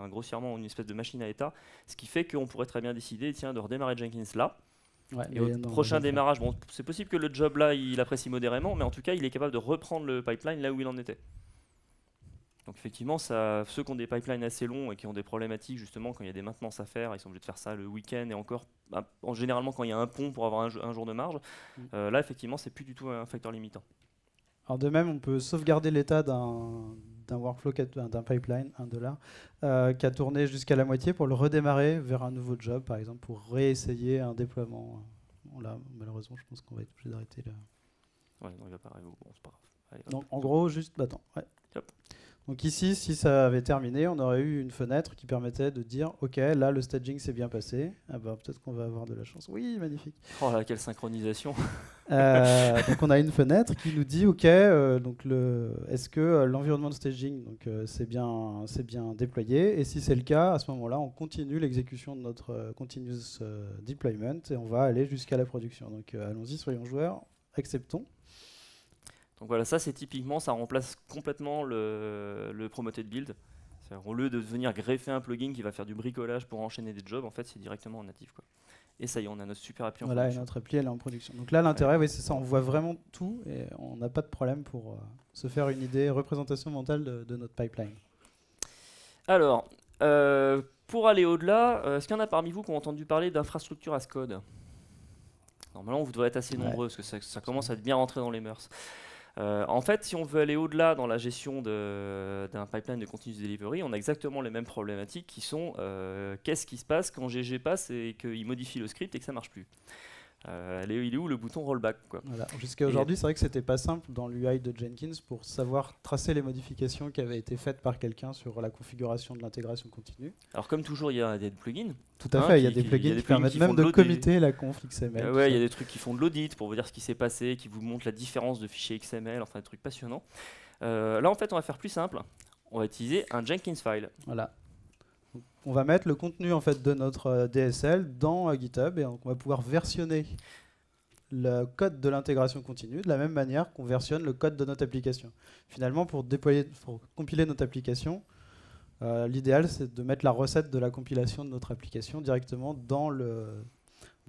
[SPEAKER 1] grossièrement en une espèce de machine à état, ce qui fait qu'on pourrait très bien décider, tiens, de redémarrer Jenkins là. Ouais, et au prochain démarrage, bon, c'est possible que le job là, il apprécie modérément, mais en tout cas, il est capable de reprendre le pipeline là où il en était. Donc effectivement, ceux qui ont des pipelines assez longs et qui ont des problématiques, justement, quand il y a des maintenances à faire, ils sont obligés de faire ça le week-end et encore, généralement quand il y a un pont pour avoir un jour de marge, là, effectivement, c'est plus du tout un facteur limitant.
[SPEAKER 2] Alors de même, on peut sauvegarder l'état d'un workflow, d'un pipeline, qui a tourné jusqu'à la moitié pour le redémarrer vers un nouveau job, par exemple, pour réessayer un déploiement. Bon, là, malheureusement, je pense qu'on va être obligé d'arrêter là.
[SPEAKER 1] Ouais, non, il va pas arriver. Bon, c'est pas grave. Allez,
[SPEAKER 2] donc, en gros, juste... Attends. Ouais.
[SPEAKER 1] Hop.
[SPEAKER 2] Donc ici, si ça avait terminé, on aurait eu une fenêtre qui permettait de dire « Ok, là, le staging s'est bien passé. » Ah bah, peut-être qu'on va avoir de la chance. Oui, magnifique.
[SPEAKER 1] Oh là, quelle synchronisation.
[SPEAKER 2] Donc on a une fenêtre qui nous dit « Ok, est-ce que l'environnement de staging c'est bien déployé ?» Et si c'est le cas, à ce moment-là, on continue l'exécution de notre continuous deployment et on va aller jusqu'à la production. Donc allons-y, soyons joueurs, acceptons.
[SPEAKER 1] Donc voilà, ça c'est typiquement, ça remplace complètement le promoted build. Au lieu de venir greffer un plugin qui va faire du bricolage pour enchaîner des jobs, en fait c'est directement en natif, quoi. Et ça y est, on a notre super appli en production.
[SPEAKER 2] Voilà, et notre appli elle est en production. Donc là l'intérêt, oui, c'est ça, on voit vraiment tout et on n'a pas de problème pour se faire une idée, représentation mentale de notre pipeline.
[SPEAKER 1] Alors, pour aller au-delà, est-ce qu'il y en a parmi vous qui ont entendu parler d'infrastructure as code? Normalement vous devrez être assez nombreux parce que ça commence à être bien rentré dans les mœurs. En fait, si on veut aller au-delà dans la gestion d'un pipeline de continuous delivery, on a exactement les mêmes problématiques qui sont qu'est-ce qui se passe quand GG passe et qu'il modifie le script et que ça ne marche plus. Il est où le bouton rollback, quoi.
[SPEAKER 2] Voilà. Jusqu'à aujourd'hui, c'est vrai que c'était pas simple dans l'UI de Jenkins pour savoir tracer les modifications qui avaient été faites par quelqu'un sur la configuration de l'intégration continue.
[SPEAKER 1] Alors comme toujours, il y a des plugins.
[SPEAKER 2] Tout à fait, il y a des plugins qui permettent même de commiter la conf XML.
[SPEAKER 1] Ouais, il y a des trucs qui font de l'audit pour vous dire ce qui s'est passé, qui vous montrent la différence de fichiers XML, enfin des trucs passionnants. Là, en fait, on va faire plus simple. On va utiliser un Jenkins file.
[SPEAKER 2] Voilà. Donc, on va mettre le contenu en fait de notre DSL dans GitHub et donc on va pouvoir versionner le code de l'intégration continue de la même manière qu'on versionne le code de notre application. Finalement, pour compiler notre application, l'idéal c'est de mettre la recette de la compilation de notre application directement dans le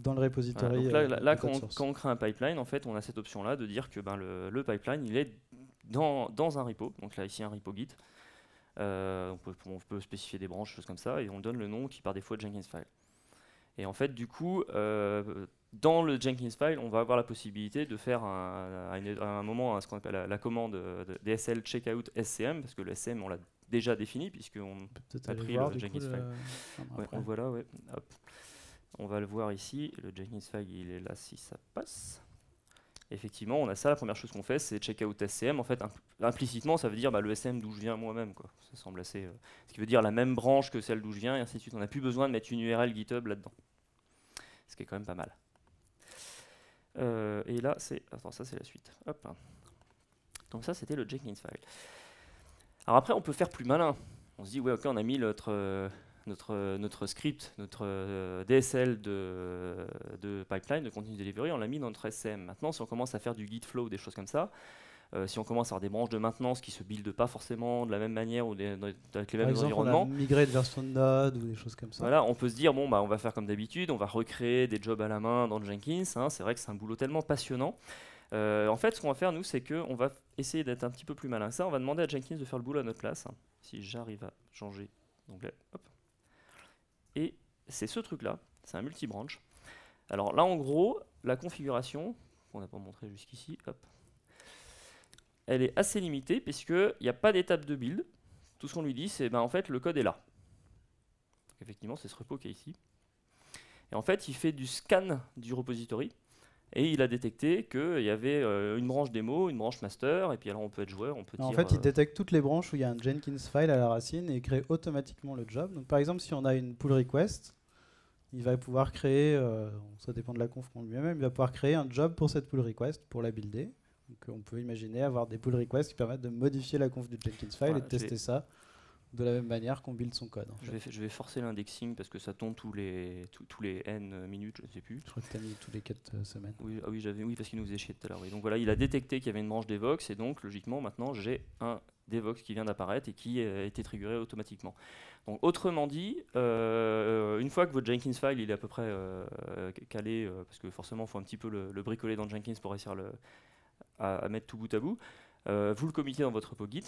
[SPEAKER 2] repository.
[SPEAKER 1] Voilà, donc là quand on crée un pipeline, en fait, on a cette option-là de dire que le pipeline il est dans un repo. Donc là ici un repo Git. On peut spécifier des branches, choses comme ça, et on donne le nom qui par défaut est Jenkins file. Et en fait, du coup, dans le Jenkins file, on va avoir la possibilité de faire à un moment ce qu'on appelle la commande DSL checkout SCM, parce que le SCM on l'a déjà défini puisqu'on a pris le Jenkins file. Ouais, on le voit là, ouais. Hop. On va le voir ici. Le Jenkins file, il est là si ça passe. Effectivement, on a ça. La première chose qu'on fait, c'est checkout SCM. En fait, implicitement, ça veut dire le SCM d'où je viens moi-même, quoi. Ça semble assez. Ce qui veut dire la même branche que celle d'où je viens, et ainsi de suite. On n'a plus besoin de mettre une URL GitHub là-dedans. Ce qui est quand même pas mal. Et là, c'est. Attends, ça, c'est la suite. Hop. Donc, ça, c'était le Jenkins file. Alors, après, on peut faire plus malin. On se dit, ouais, ok, on a mis notre script, notre DSL de pipeline, de continuous delivery, on l'a mis dans notre SCM. Maintenant, si on commence à faire du git flow, des choses comme ça, si on commence à avoir des branches de maintenance qui se buildent pas forcément de la même manière ou avec les mêmes environnements,
[SPEAKER 2] on a migré de version de Node ou des choses comme ça.
[SPEAKER 1] Voilà, on peut se dire bon on va faire comme d'habitude, on va recréer des jobs à la main dans Jenkins. C'est vrai que c'est un boulot tellement passionnant. En fait, ce qu'on va faire nous, c'est qu'on va essayer d'être un petit peu plus malin que ça. On va demander à Jenkins de faire le boulot à notre place. Si j'arrive à changer d'onglet, hop. Et c'est ce truc-là, c'est un multi-branch. Alors là, en gros, la configuration, qu'on n'a pas montré jusqu'ici, hop, elle est assez limitée puisqu'il n'y a pas d'étape de build. Tout ce qu'on lui dit, c'est en fait, le code est là. Donc, effectivement, c'est ce repo qui est ici. Et en fait, il fait du scan du repository et il a détecté qu'il y avait une branche démo, une branche master, et puis alors on peut être joueur, on peut dire...
[SPEAKER 2] En fait, il détecte toutes les branches où il y a un Jenkins file à la racine et il crée automatiquement le job. Donc par exemple, si on a une pull request, il va pouvoir créer, ça dépend de la conf qu'on lui-même, il va pouvoir créer un job pour cette pull request, pour la builder. Donc on peut imaginer avoir des pull requests qui permettent de modifier la conf du Jenkins file et de tester ça de la même manière qu'on build son code.
[SPEAKER 1] Je vais forcer l'indexing parce que ça tombe tous les N minutes, je ne sais plus.
[SPEAKER 2] Je crois que tu as mis tous les 4 semaines.
[SPEAKER 1] Oui, oui, parce qu'il nous faisait chier tout à l'heure. Oui. Donc voilà, il a détecté qu'il y avait une branche Devox et donc logiquement maintenant j'ai un Devox qui vient d'apparaître et qui a été triggeré automatiquement. Donc autrement dit, une fois que votre Jenkins file il est à peu près calé, parce que forcément il faut un petit peu le bricoler dans Jenkins pour réussir à mettre tout bout à bout, vous le committez dans votre repo Git.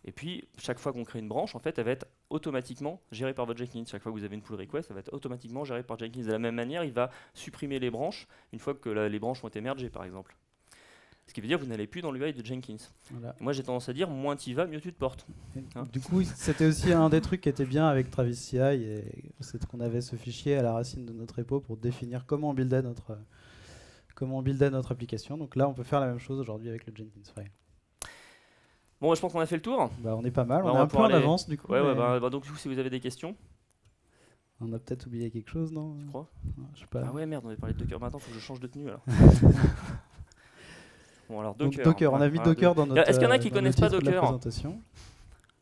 [SPEAKER 1] Et puis, chaque fois qu'on crée une branche, en fait, elle va être automatiquement gérée par votre Jenkins. Chaque fois que vous avez une pull request, elle va être automatiquement gérée par Jenkins. De la même manière, il va supprimer les branches une fois que les branches ont été mergées, par exemple. Ce qui veut dire que vous n'allez plus dans l'UI de Jenkins. Voilà. Moi, j'ai tendance à dire, moins tu y vas, mieux tu te portes.
[SPEAKER 2] Du coup, c'était aussi un des trucs qui était bien avec Travis CI, et c'est qu'on avait ce fichier à la racine de notre repo pour définir comment on buildait notre application. Donc là, on peut faire la même chose aujourd'hui avec le Jenkins file.
[SPEAKER 1] Bon, je pense qu'on a fait le tour.
[SPEAKER 2] On est pas mal, on est un peu en avance du coup.
[SPEAKER 1] Ouais, donc du coup, si vous avez des questions.
[SPEAKER 2] On a peut-être oublié quelque chose, non?
[SPEAKER 1] Tu crois?
[SPEAKER 2] Je sais pas.
[SPEAKER 1] Ah ouais, merde, on avait parlé de Docker. Maintenant, il faut que je change de tenue alors. Bon, alors Docker.
[SPEAKER 2] Donc, Docker, on a mis Docker dans notre.
[SPEAKER 1] Est-ce qu'il y en a qui connaissent pas Docker?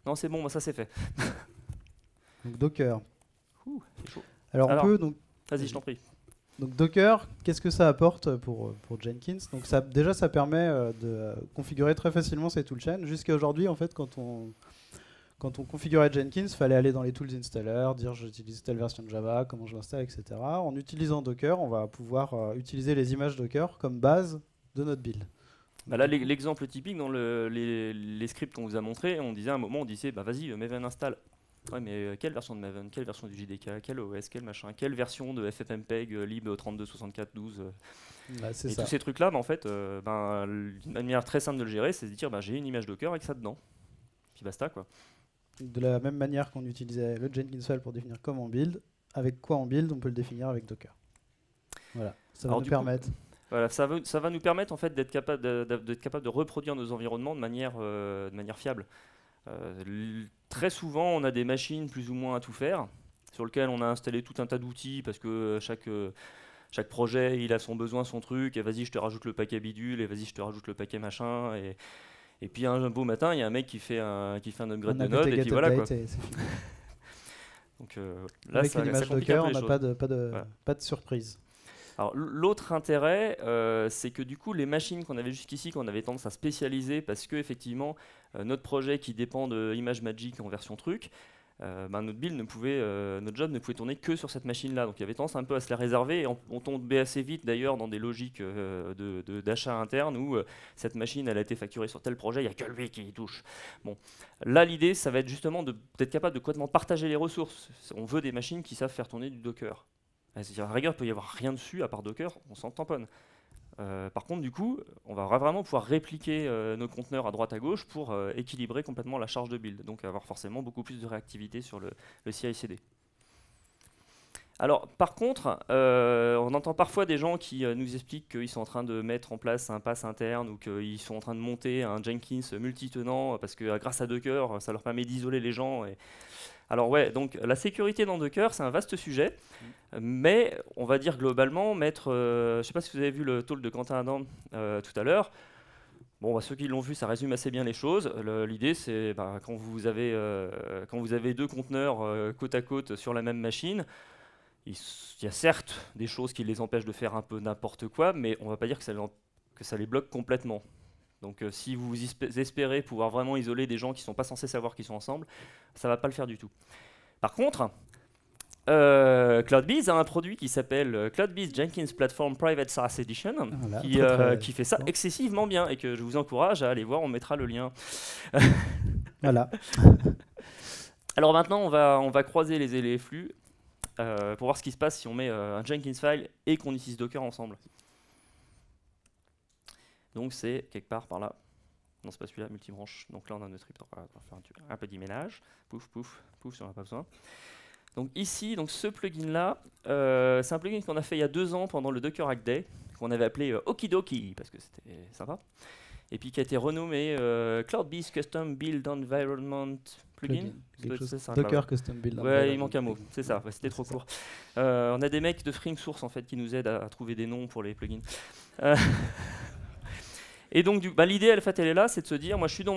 [SPEAKER 1] Non, c'est bon, ça c'est fait.
[SPEAKER 2] Donc Docker.
[SPEAKER 1] C'est chaud.
[SPEAKER 2] Alors on peut donc.
[SPEAKER 1] Vas-y, je t'en prie.
[SPEAKER 2] Donc Docker, qu'est-ce que ça apporte pour Jenkins? Donc déjà ça permet de configurer très facilement ces toolchains. Jusqu'à aujourd'hui, en fait, quand on configurait Jenkins, il fallait aller dans les tools installer, dire j'utilise telle version de Java, comment je l'installe, etc. En utilisant Docker, on va pouvoir utiliser les images Docker comme base de notre build.
[SPEAKER 1] Là, l'exemple typique dans les scripts qu'on vous a montré, on disait à un moment, on disait vas-y, Maven installe. Ouais, mais quelle version de Maven, quelle version du JDK, quel OS, quel machin, quelle version de FFmpeg, lib 326412 et tous ces trucs-là, en fait, une manière très simple de le gérer, c'est de dire j'ai une image Docker avec ça dedans. Puis basta, quoi.
[SPEAKER 2] De la même manière qu'on utilisait le Jenkins file pour définir comment on build, avec quoi on build, on peut le définir avec Docker. Voilà, ça va
[SPEAKER 1] Alors,
[SPEAKER 2] nous
[SPEAKER 1] du coup,
[SPEAKER 2] permettre.
[SPEAKER 1] voilà, ça va nous permettre en fait d'être capable d'être capable de reproduire nos environnements de manière fiable. Très souvent, on a des machines plus ou moins à tout faire, sur lesquelles on a installé tout un tas d'outils parce que chaque projet, il a son besoin, son truc, et vas-y, je te rajoute le paquet bidule, et vas-y, je te rajoute le paquet machin, et puis un beau matin, il y a un mec qui fait un upgrade
[SPEAKER 2] On
[SPEAKER 1] de
[SPEAKER 2] a
[SPEAKER 1] node, et
[SPEAKER 2] get
[SPEAKER 1] puis voilà quoi.
[SPEAKER 2] update et c'est fini.
[SPEAKER 1] Donc là,
[SPEAKER 2] Avec
[SPEAKER 1] ça
[SPEAKER 2] une image
[SPEAKER 1] complique un
[SPEAKER 2] Docker,
[SPEAKER 1] peu
[SPEAKER 2] on
[SPEAKER 1] les
[SPEAKER 2] n'a
[SPEAKER 1] choses. Voilà.
[SPEAKER 2] pas de surprise.
[SPEAKER 1] Alors l'autre intérêt, c'est que du coup les machines qu'on avait jusqu'ici, qu'on avait tendance à spécialiser parce que effectivement notre projet qui dépend de ImageMagick en version truc, notre job ne pouvait tourner que sur cette machine-là. Donc il y avait tendance un peu à se la réserver et on tombait assez vite d'ailleurs dans des logiques d'achat interne où cette machine elle a été facturée sur tel projet, il n'y a que lui qui y touche. Bon, là l'idée ça va être justement d'être capable de complètement partager les ressources. On veut des machines qui savent faire tourner du Docker. C'est-à-dire, à la rigueur, il peut y avoir rien dessus à part Docker, on s'en tamponne. Par contre, du coup, on va vraiment pouvoir répliquer nos conteneurs à droite à gauche pour équilibrer complètement la charge de build, donc avoir forcément beaucoup plus de réactivité sur le CI/CD. Alors, par contre, on entend parfois des gens qui nous expliquent qu'ils sont en train de mettre en place un pass interne ou qu'ils sont en train de monter un Jenkins multitenant parce que grâce à Docker, ça leur permet d'isoler les gens. Alors ouais, donc la sécurité dans Docker, c'est un vaste sujet, mais on va dire globalement, je ne sais pas si vous avez vu le talk de Quentin Adam tout à l'heure. Bon, ceux qui l'ont vu, ça résume assez bien les choses. L'idée, c'est quand vous avez deux conteneurs côte à côte sur la même machine, il y a certes des choses qui les empêchent de faire un peu n'importe quoi, mais on ne va pas dire que ça les bloque complètement. Donc si vous espérez pouvoir vraiment isoler des gens qui ne sont pas censés savoir qu'ils sont ensemble, ça ne va pas le faire du tout. Par contre, CloudBees a un produit qui s'appelle CloudBees Jenkins Platform Private SaaS Edition, qui fait ça excessivement bien et que je vous encourage à aller voir, on mettra le lien.
[SPEAKER 2] Voilà.
[SPEAKER 1] Alors maintenant, on va croiser les flux pour voir ce qui se passe si on met un Jenkins file et qu'on utilise Docker ensemble. Donc c'est quelque part par là. Non, c'est pas celui-là, multibranche. Donc là, on a notre repo. On va faire un peu d'imménage. Pouf, pouf, pouf, si on n'a pas besoin. Donc ici, donc ce plugin-là, c'est un plugin qu'on a fait il y a 2 ans pendant le Docker Hack Day, qu'on avait appelé Okidoki, parce que c'était sympa. Et puis qui a été renommé CloudBees Custom Build Environment Plugin.
[SPEAKER 2] Docker Custom Build Environment.
[SPEAKER 1] Ouais, il manque un mot, c'est ça, ouais, c'était trop court. On a des mecs de Spring Source en fait, qui nous aident à trouver des noms pour les plugins. Et donc, l'idée, en fait, elle est là, c'est de se dire, moi, je suis dans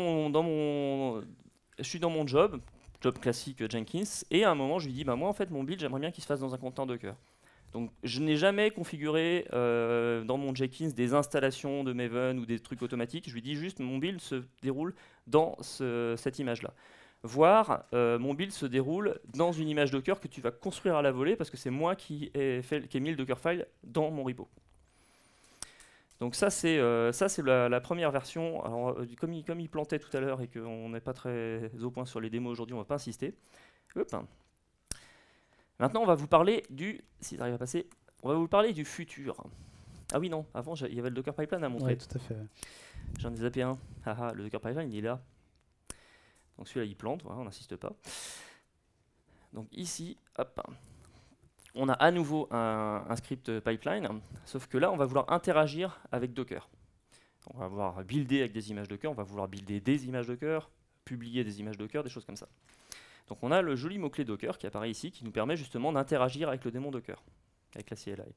[SPEAKER 1] mon job classique Jenkins, et à un moment, je lui dis, moi, en fait, mon build, j'aimerais bien qu'il se fasse dans un conteneur Docker. Donc, je n'ai jamais configuré dans mon Jenkins des installations de Maven ou des trucs automatiques. Je lui dis juste, mon build se déroule dans cette image-là. Voire, mon build se déroule dans une image Docker que tu vas construire à la volée, parce que c'est moi qui ai mis le Dockerfile dans mon repo. Donc ça c'est la première version. Alors, comme il plantait tout à l'heure et qu'on n'est pas très au point sur les démos aujourd'hui, on ne va pas insister. Hop. Maintenant on va vous parler si ça arrive à passer, on va vous parler du futur. Ah oui non, avant il y avait le Docker Pipeline à montrer.
[SPEAKER 2] Oui, tout à fait.
[SPEAKER 1] J'en ai zappé un. Le Docker Pipeline il est là. Donc celui-là il plante, voilà, on n'insiste pas. Donc ici, hop. On a à nouveau un script pipeline, sauf que là, on va vouloir interagir avec Docker. On va vouloir builder avec des images Docker, on va vouloir builder des images Docker, publier des images Docker, des choses comme ça. Donc on a le joli mot-clé Docker qui apparaît ici, qui nous permet justement d'interagir avec le démon Docker, avec la CLI.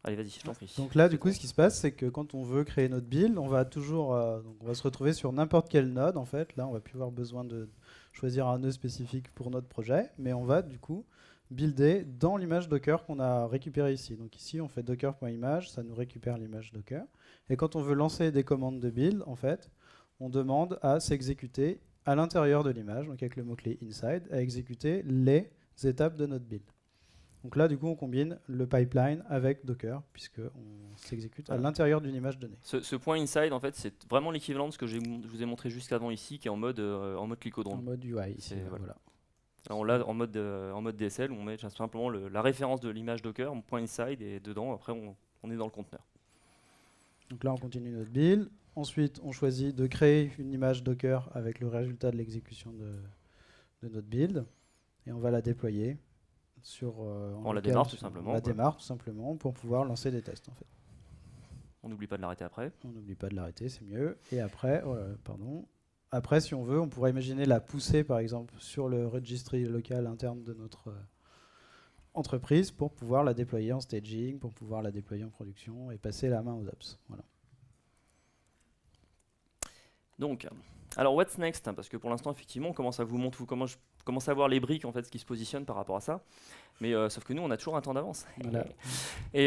[SPEAKER 1] Allez, vas-y, je t'en prie.
[SPEAKER 2] Donc là, du coup, ce qui se passe, c'est que quand on veut créer notre build, on va toujours, on va se retrouver sur n'importe quel node, en fait. Là, on va plus avoir besoin de choisir un nœud spécifique pour notre projet, mais on va, du coup, builder dans l'image Docker qu'on a récupérée ici. Donc ici, on fait docker.image, ça nous récupère l'image Docker. Et quand on veut lancer des commandes de build, en fait, on demande à s'exécuter à l'intérieur de l'image, donc avec le mot-clé inside, à exécuter les étapes de notre build. Donc là, du coup, on combine le pipeline avec Docker, puisqu'on s'exécute à l'intérieur d'une image donnée.
[SPEAKER 1] Ce point inside, en fait, c'est vraiment l'équivalent de ce que je vous ai montré jusqu'avant ici, qui est en mode clicodrome.
[SPEAKER 2] En mode UI, ici, voilà.
[SPEAKER 1] Alors là, en mode DSL, on met simplement la référence de l'image Docker, on point inside, et dedans, après, on est dans le conteneur.
[SPEAKER 2] Donc là, on continue notre build. Ensuite, on choisit de créer une image Docker avec le résultat de l'exécution de notre build. Et on va la déployer
[SPEAKER 1] On la démarre tout simplement.
[SPEAKER 2] On la démarre tout simplement pour pouvoir lancer des tests en fait.
[SPEAKER 1] On n'oublie pas de l'arrêter après.
[SPEAKER 2] On n'oublie pas de l'arrêter, c'est mieux. Et après, après, si on veut, on pourrait imaginer la pousser par exemple sur le registry local interne de notre entreprise pour pouvoir la déployer en staging, pour pouvoir la déployer en production et passer la main aux apps. Voilà.
[SPEAKER 1] Donc, alors what's next, parce que pour l'instant effectivement on commence à commence à voir les briques en fait, ce qui se positionne par rapport à ça, mais sauf que nous on a toujours un temps d'avance.
[SPEAKER 2] Voilà.
[SPEAKER 1] Et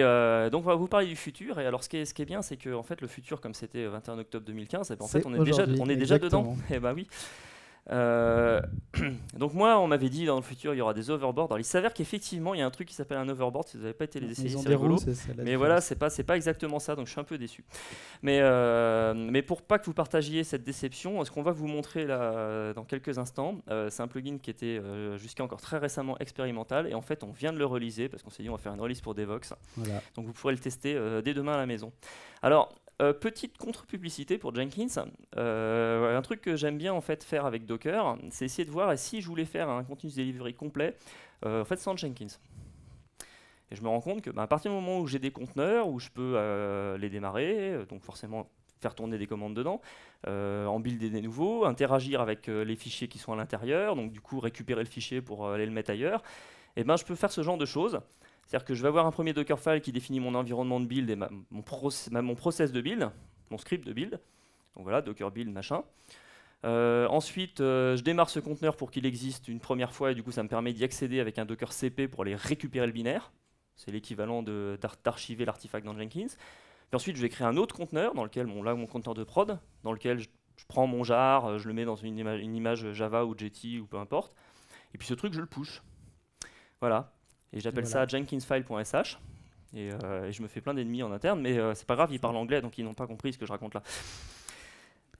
[SPEAKER 1] donc on va vous parler du futur. Et alors ce qui est bien, c'est que en fait le futur, comme c'était 21 octobre 2015, et ben, en fait on est déjà dedans. Et bah oui. Donc moi on m'avait dit dans le futur il y aura des overboards. Alors il s'avère qu'effectivement il y a un truc qui s'appelle un overboard. Si vous n'avez pas été les essayer, c'est rigolo. Mais voilà, c'est pas exactement ça, donc je suis un peu déçu. Mais pour pas que vous partagiez cette déception, ce qu'on va vous montrer là dans quelques instants, c'est un plugin qui était jusqu'à encore très récemment expérimental, et en fait on vient de le releaser parce qu'on s'est dit on va faire une release pour Devox. Voilà. Donc vous pourrez le tester dès demain à la maison. Alors petite contre-publicité pour Jenkins. Un truc que j'aime bien en fait faire avec Docker, c'est essayer de voir si je voulais faire un continuous delivery complet, en fait sans Jenkins. Et je me rends compte que à partir du moment où j'ai des conteneurs, où je peux les démarrer, donc forcément faire tourner des commandes dedans, en builder des nouveaux, interagir avec les fichiers qui sont à l'intérieur, donc du coup récupérer le fichier pour aller le mettre ailleurs, et ben je peux faire ce genre de choses. C'est-à-dire que je vais avoir un premier Dockerfile qui définit mon environnement de build et mon process de build, mon script de build. Donc voilà, Docker build, machin. Ensuite, je démarre ce conteneur pour qu'il existe une première fois, et du coup ça me permet d'y accéder avec un Docker CP pour aller récupérer le binaire. C'est l'équivalent d'archiver l'artefact dans Jenkins. Puis ensuite, je vais créer un autre conteneur, dans lequel, mon conteneur de prod, dans lequel je prends mon jar, je le mets dans une image Java ou Jetty ou peu importe. Et puis ce truc, je le push. Voilà. Et j'appelle ça jenkinsfile.sh. Et je me fais plein d'ennemis en interne, mais c'est pas grave, ils parlent anglais, donc ils n'ont pas compris ce que je raconte là.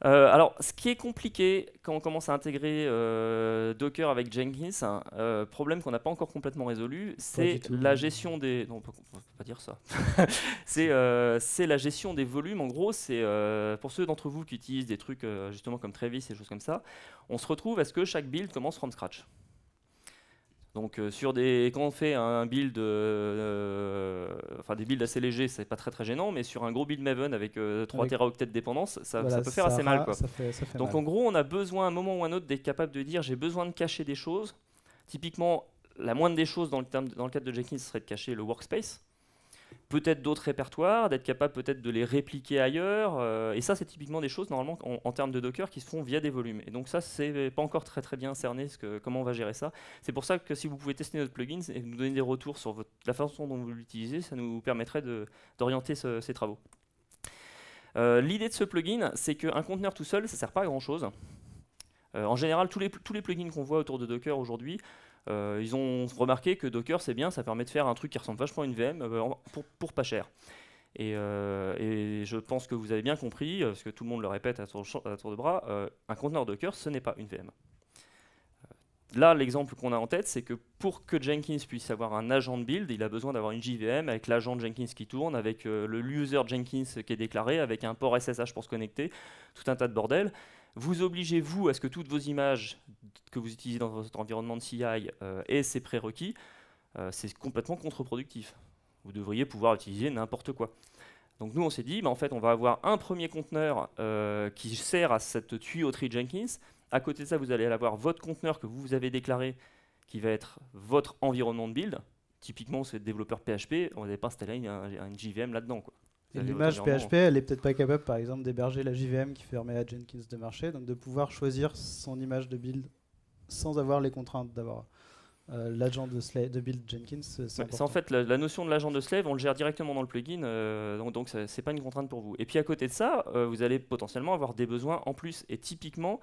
[SPEAKER 1] Alors, ce qui est compliqué quand on commence à intégrer Docker avec Jenkins, problème qu'on n'a pas encore complètement résolu, c'est la gestion des... Non, on peut pas dire ça. C'est la gestion des volumes. En gros, c'est pour ceux d'entre vous qui utilisent des trucs justement comme Travis et des choses comme ça, on se retrouve à ce que chaque build commence from scratch. Donc quand on fait un build, enfin des builds assez légers, c'est pas très gênant, mais sur un gros build Maven avec 3 teraoctets de dépendance, ça peut faire assez mal, quoi.
[SPEAKER 2] Ça fait
[SPEAKER 1] Donc
[SPEAKER 2] mal.
[SPEAKER 1] En gros, on a besoin à un moment ou à un autre d'être capable de dire j'ai besoin de cacher des choses. Typiquement, la moindre des choses dans le cadre de Jenkins serait de cacher le workspace. Peut-être d'autres répertoires, d'être capable peut-être de les répliquer ailleurs. Et ça, c'est typiquement des choses, normalement, en termes de Docker, qui se font via des volumes. Et donc ça, c'est pas encore très bien cerné comment on va gérer ça. C'est pour ça que si vous pouvez tester notre plugin et nous donner des retours sur la façon dont vous l'utilisez, ça nous permettrait d'orienter ces travaux. L'idée de ce plugin, c'est qu'un conteneur tout seul, ça ne sert pas à grand-chose. En général, tous les plugins qu'on voit autour de Docker aujourd'hui, ils ont remarqué que Docker c'est bien, ça permet de faire un truc qui ressemble vachement à une VM pour pas cher. Et je pense que vous avez bien compris, parce que tout le monde le répète à tour de bras, un conteneur Docker ce n'est pas une VM. Là, l'exemple qu'on a en tête, c'est que pour que Jenkins puisse avoir un agent de build, il a besoin d'avoir une JVM avec l'agent de Jenkins qui tourne, avec le user Jenkins qui est déclaré, avec un port SSH pour se connecter, tout un tas de bordel. Vous obligez, vous, à ce que toutes vos images que vous utilisez dans votre environnement de CI aient ces prérequis. C'est complètement contre-productif. Vous devriez pouvoir utiliser n'importe quoi. Donc nous, on s'est dit, en fait, on va avoir un premier conteneur qui sert à cette tuyauterie Jenkins. À côté de ça, vous allez avoir votre conteneur que vous avez déclaré, qui va être votre environnement de build. Typiquement, c'est le développeur PHP, on n'avait pas installé une JVM là-dedans, quoi.
[SPEAKER 2] Et l'image PHP, elle n'est peut-être pas capable, par exemple, d'héberger la JVM qui permet à Jenkins de marcher, donc de pouvoir choisir son image de build sans avoir les contraintes d'avoir l'agent de build Jenkins.
[SPEAKER 1] C'est en fait la notion de l'agent de slave, on le gère directement dans le plugin, donc c'est pas une contrainte pour vous. Et puis à côté de ça, vous allez potentiellement avoir des besoins en plus. Et typiquement,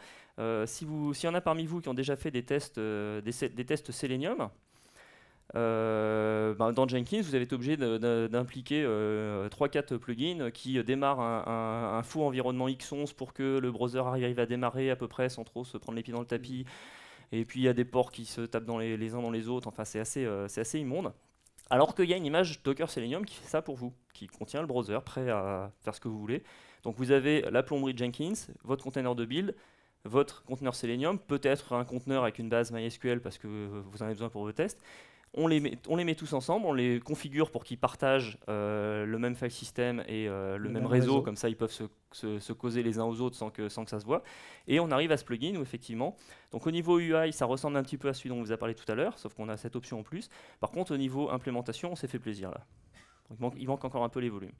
[SPEAKER 1] s'il y en a parmi vous qui ont déjà fait des tests Selenium, dans Jenkins, vous avez été obligé d'impliquer 3-4 plugins qui démarrent un faux environnement X11 pour que le browser arrive à démarrer à peu près sans trop se prendre les pieds dans le tapis. Et puis il y a des ports qui se tapent les uns dans les autres. Enfin, c'est assez immonde. Alors qu'il y a une image Docker Selenium qui fait ça pour vous, qui contient le browser prêt à faire ce que vous voulez. Donc vous avez la plomberie Jenkins, votre container de build, votre conteneur Selenium, peut-être un conteneur avec une base MySQL parce que vous en avez besoin pour vos tests. On les met tous ensemble, on les configure pour qu'ils partagent le même file system et le même réseau, comme ça ils peuvent se causer les uns aux autres sans que ça se voit. Et on arrive à ce plugin où effectivement, donc au niveau UI, ça ressemble un petit peu à celui dont on vous a parlé tout à l'heure, sauf qu'on a cette option en plus. Par contre, au niveau implémentation, on s'est fait plaisir là. Donc, il manque encore un peu les volumes.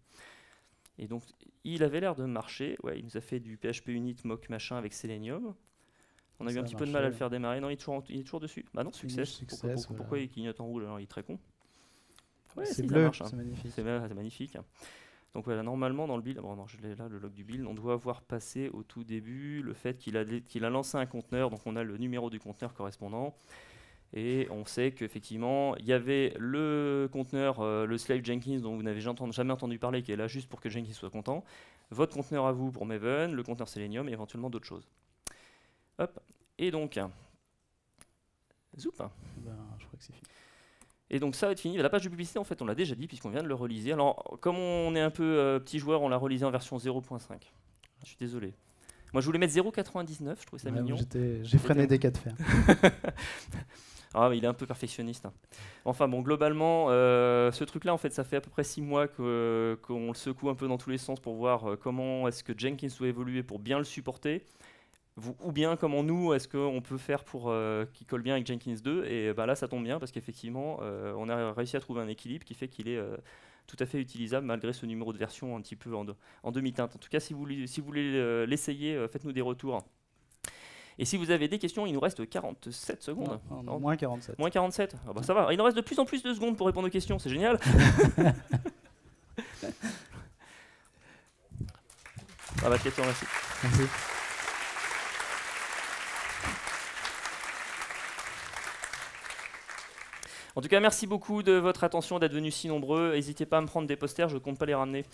[SPEAKER 1] Et donc, il avait l'air de marcher. Ouais, il nous a fait du PHP Unit mock machin avec Selenium. On a eu un petit peu de mal à le faire démarrer. Non, il est toujours dessus. Bah non, succès. Pourquoi il clignote en rouge alors? Il est très con. Ouais,
[SPEAKER 2] c'est bleu,
[SPEAKER 1] marche, hein.
[SPEAKER 2] C'est magnifique.
[SPEAKER 1] C'est magnifique. Donc voilà, normalement dans le build, bon, non, je l'ai là, le log du build, on doit voir passer au tout début le fait qu'il a lancé un conteneur, donc on a le numéro du conteneur correspondant. Et on sait qu'effectivement, il y avait le conteneur, le slave Jenkins, dont vous n'avez jamais entendu parler, qui est là juste pour que Jenkins soit content. Votre conteneur à vous pour Maven, le conteneur Selenium et éventuellement d'autres choses. Hop. Et donc, zoup.
[SPEAKER 2] Ben, je crois que c'est fini.
[SPEAKER 1] Et donc ça va être fini. La page de publicité, en fait, on l'a déjà dit puisqu'on vient de le reliser. Alors, comme on est un peu petit joueur, on l'a relisé en version 0.5. Je suis désolé. Moi, je voulais mettre 0.99, je trouvais ça mignon.
[SPEAKER 2] J'ai freiné des cas de fer.
[SPEAKER 1] Ah, il est un peu perfectionniste. Hein. Enfin bon, globalement, ce truc-là, en fait, ça fait à peu près 6 mois qu'on le secoue un peu dans tous les sens pour voir comment est-ce que Jenkins doit évoluer pour bien le supporter. Ou bien comment nous, est-ce qu'on peut faire pour qu'il colle bien avec Jenkins 2. Et là, ça tombe bien parce qu'effectivement, on a réussi à trouver un équilibre qui fait qu'il est tout à fait utilisable malgré ce numéro de version un petit peu en demi-teinte. En tout cas, si vous voulez l'essayer, faites-nous des retours. Et si vous avez des questions, il nous reste 47 secondes.
[SPEAKER 2] Non, moins 47.
[SPEAKER 1] Moins 47. Ah bah ça va. Il nous reste de plus en plus de secondes pour répondre aux questions. C'est génial. Ah bah, question, merci.
[SPEAKER 2] Merci.
[SPEAKER 1] En tout cas, merci beaucoup de votre attention, d'être venus si nombreux. N'hésitez pas à me prendre des posters, je ne compte pas les ramener.